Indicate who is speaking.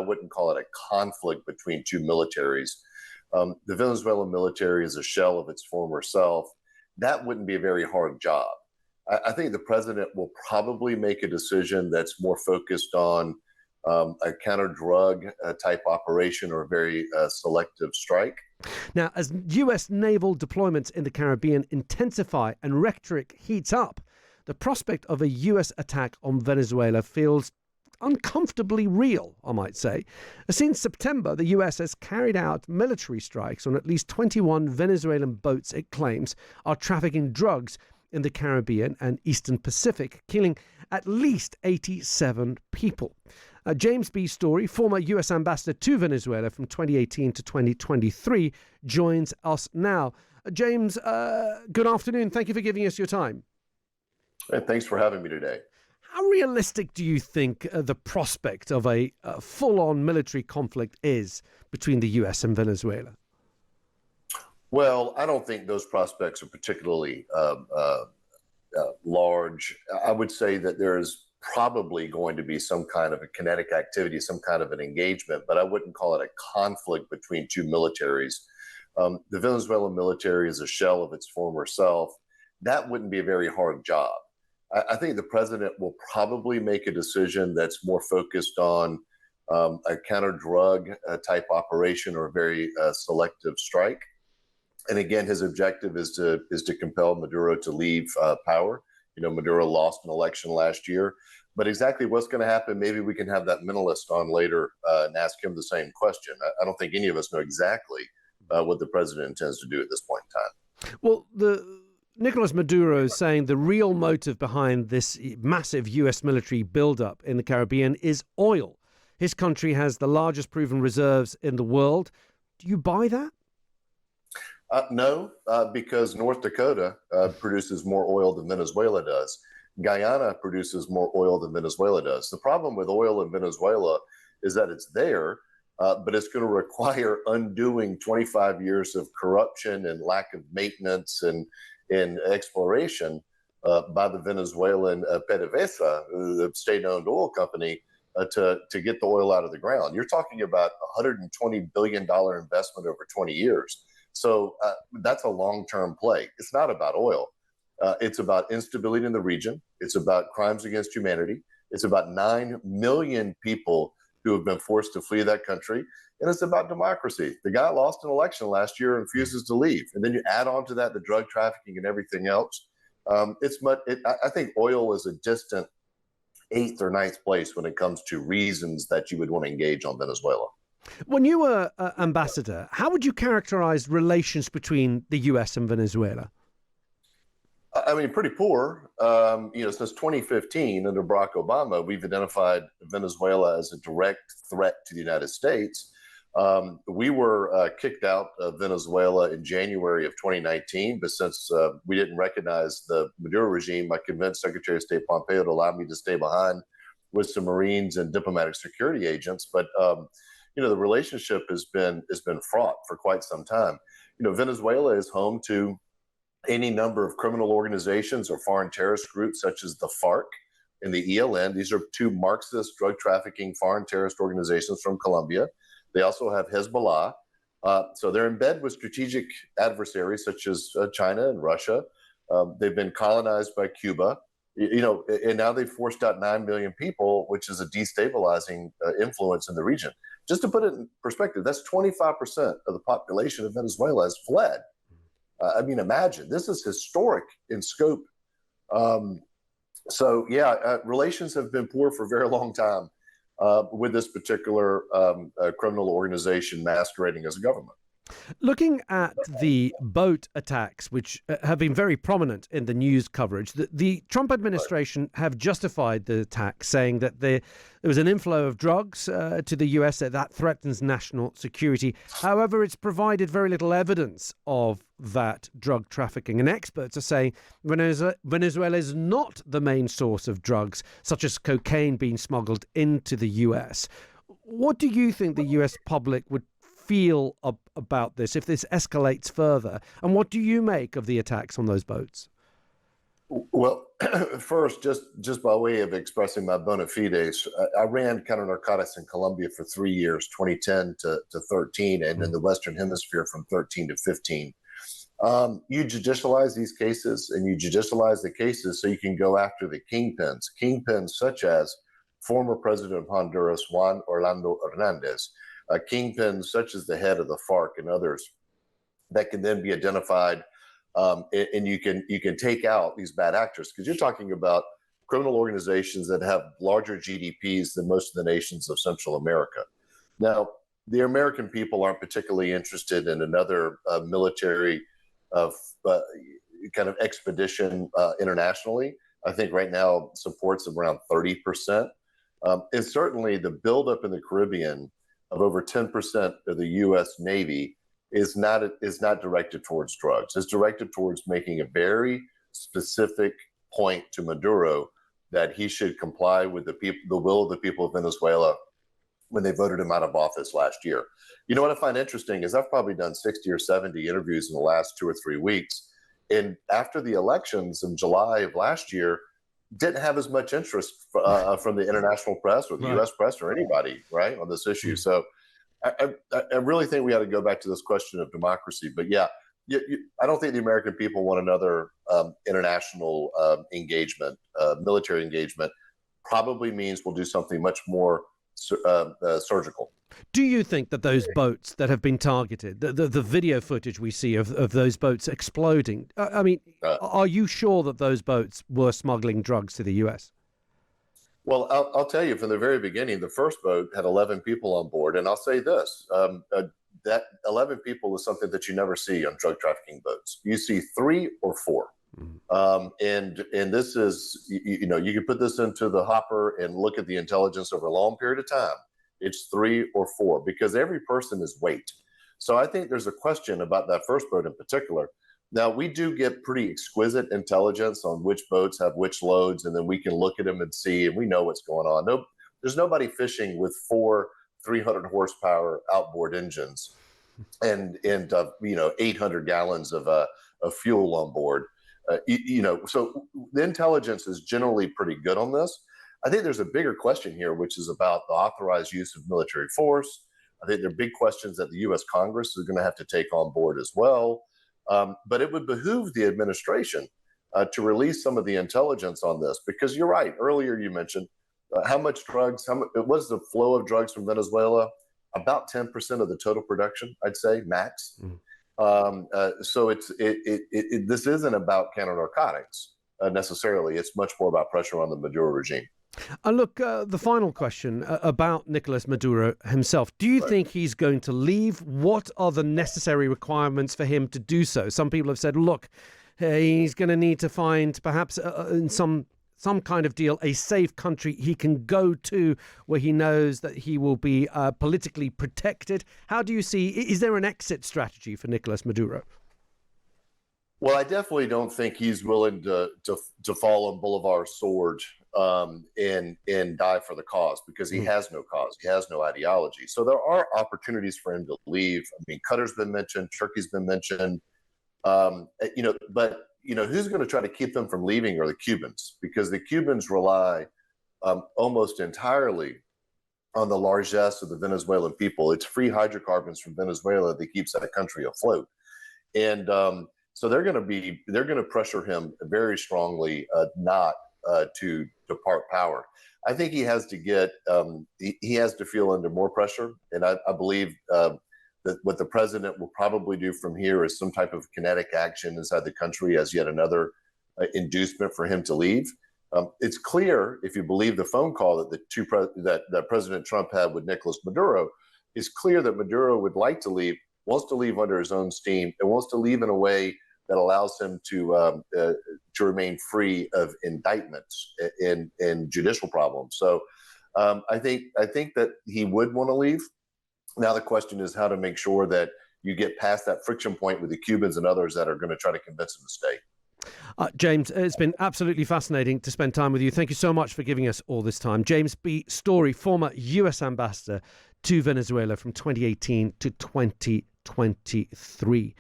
Speaker 1: wouldn't call it a conflict between two militaries. The Venezuelan military is a shell of its former self. That wouldn't be a very hard job. I think the president will probably make a decision that's more focused on a counter-drug type operation or a very selective strike.
Speaker 2: Now, as US naval deployments in the Caribbean intensify and rhetoric heats up, the prospect of a US attack on Venezuela feels uncomfortably real, I might say. Since September, the US has carried out military strikes on at least 21 Venezuelan boats it claims are trafficking drugs in the Caribbean and Eastern Pacific, killing at least 87 people. James B. Story, former US ambassador to Venezuela from 2018 to 2023, joins us now. James, good afternoon. Thank you for giving us your time.
Speaker 1: Hey, thanks for having me today.
Speaker 2: How realistic do you think the prospect of a full-on military conflict is between the US and Venezuela?
Speaker 1: Well, I don't think those prospects are particularly large. I would say that there's probably going to be some kind of a kinetic activity, some kind of an engagement, but I wouldn't call it a conflict between two militaries. The Venezuelan military is a shell of its former self. That wouldn't be a very hard job. I think the president will probably make a decision that's more focused on a counter-drug type operation or a very selective strike. And again, his objective is to compel Maduro to leave power. You know, Maduro lost an election last year, but exactly what's going to happen, maybe we can have that mentalist on later and ask him the same question. I don't think any of us know exactly what the president intends to do at this point in time.
Speaker 2: Well, Nicolas Maduro is saying the real motive behind this massive US military buildup in the Caribbean is oil. His country has the largest proven reserves in the world. Do you buy that?
Speaker 1: No, because North Dakota produces more oil than Venezuela does. Guyana produces more oil than Venezuela does. The problem with oil in Venezuela is that it's there, but it's going to require undoing 25 years of corruption and lack of maintenance and exploration by the Venezuelan PDVSA, the state-owned oil company, to get the oil out of the ground. You're talking about a $120 billion investment over 20 years. So that's a long-term play. It's not about oil. It's about instability in the region. It's about crimes against humanity. It's about 9 million people who have been forced to flee that country. And it's about democracy. The guy lost an election last year and refuses to leave. And then you add on to that the drug trafficking and everything else. I think oil is a distant 8th or 9th place when it comes to reasons that you would want to engage on Venezuela.
Speaker 2: When you were ambassador, how would you characterize relations between the US and Venezuela?
Speaker 1: I mean, pretty poor. Since 2015, under Barack Obama, we've identified Venezuela as a direct threat to the United States. We were kicked out of Venezuela in January of 2019, but since we didn't recognize the Maduro regime, I convinced Secretary of State Pompeo to allow me to stay behind with some Marines and diplomatic security agents. But the relationship has been fraught for quite some time. Venezuela is home to any number of criminal organizations or foreign terrorist groups such as the FARC and the ELN. These are two Marxist drug trafficking foreign terrorist organizations from Colombia. They also have Hezbollah. So they're in bed with strategic adversaries such as China and Russia. They've been colonized by Cuba, and now they've forced out 9 million people, which is a destabilizing influence in the region. Just to put it in perspective, that's 25% of the population of Venezuela has fled. Imagine, this is historic in scope. Relations have been poor for a very long time with this particular criminal organization masquerading as a government.
Speaker 2: Looking at the boat attacks, which have been very prominent in the news coverage, the Trump administration have justified the attack, saying that there was an inflow of drugs to the US that threatens national security. However, it's provided very little evidence of that drug trafficking. And experts are saying Venezuela is not the main source of drugs, such as cocaine being smuggled into the US. What do you think the US public would feel about this if this escalates further? And what do you make of the attacks on those boats?
Speaker 1: Well, First, just by way of expressing my bona fides, I ran counter narcotics in Colombia for 3 years, 2010 to 13, and in the Western Hemisphere from 13 to 15. You judicialize these cases, and you judicialize the cases so you can go after the kingpins such as former President of Honduras, Juan Orlando Hernandez, kingpins such as the head of the FARC and others that can then be identified, and you can take out these bad actors, because you're talking about criminal organizations that have larger GDPs than most of the nations of Central America. Now, the American people aren't particularly interested in another military kind of expedition internationally. I think right now support's around 30%. And certainly the buildup in the Caribbean of over 10% of the U.S. Navy is not directed towards drugs. It's directed towards making a very specific point to Maduro that he should comply with the will of the people of Venezuela when they voted him out of office last year. You know what I find interesting is I've probably done 60 or 70 interviews in the last 2 or 3 weeks. And after the elections in July of last year, didn't have as much interest from the international press or the right. U.S. press or anybody, right, on this issue. So I really think we ought to go back to this question of democracy. But yeah, I don't think the American people want another international engagement. Military engagement probably means we'll do something much more surgical.
Speaker 2: Do you think that those boats that have been targeted, the video footage we see of those boats exploding, I mean, are you sure that those boats were smuggling drugs to the U.S.?
Speaker 1: Well, I'll tell you, from the very beginning, the first boat had 11 people on board. And I'll say this, that 11 people is something that you never see on drug trafficking boats. You see 3 or 4. And this is, you can put this into the hopper and look at the intelligence over a long period of time. It's 3 or 4 because every person is weight. So I think there's a question about that first boat in particular. Now, we do get pretty exquisite intelligence on which boats have which loads, and then we can look at them and see, and we know what's going on. No, there's nobody fishing with 4 300 horsepower outboard engines and 800 gallons of fuel on board. So the intelligence is generally pretty good on this. I think there's a bigger question here, which is about the authorized use of military force. I think there are big questions that the U.S. Congress is going to have to take on board as well. But it would behoove the administration to release some of the intelligence on this, because you're right. Earlier you mentioned how much drugs, it was the flow of drugs from Venezuela, about 10% of the total production, I'd say, max. So this isn't about counter narcotics necessarily. It's much more about pressure on the Maduro regime.
Speaker 2: Look, the final question about Nicolas Maduro himself. Do you think he's going to leave? What are the necessary requirements for him to do so? Some people have said, look, he's going to need to find perhaps in some kind of deal a safe country he can go to where he knows that he will be politically protected. How do you see, is there an exit strategy for Nicolas Maduro?
Speaker 1: Well, I definitely don't think he's willing to fall on Bolivar's sword and die for the cause, because he has no cause. He has no ideology. So there are opportunities for him to leave. I mean, Qatar's been mentioned, Turkey's been mentioned, but who's going to try to keep them from leaving are the Cubans, because the Cubans rely almost entirely on the largesse of the Venezuelan people. It's free hydrocarbons from Venezuela that keeps that country afloat. And so they're going to pressure him very strongly not to depart power. I think he has to get he has to feel under more pressure, and I believe that what the president will probably do from here is some type of kinetic action inside the country as yet another inducement for him to leave. It's clear, if you believe the phone call that President Trump had with Nicolas Maduro, it's clear that Maduro would like to leave, wants to leave under his own steam, and wants to leave in a way that allows him to remain free of indictments and judicial problems. So I think that he would want to leave. Now the question is how to make sure that you get past that friction point with the Cubans and others that are going to try to convince him to stay.
Speaker 2: James, it's been absolutely fascinating to spend time with you. Thank you so much for giving us all this time. James B. Story, former U.S. ambassador to Venezuela from 2018 to 2023.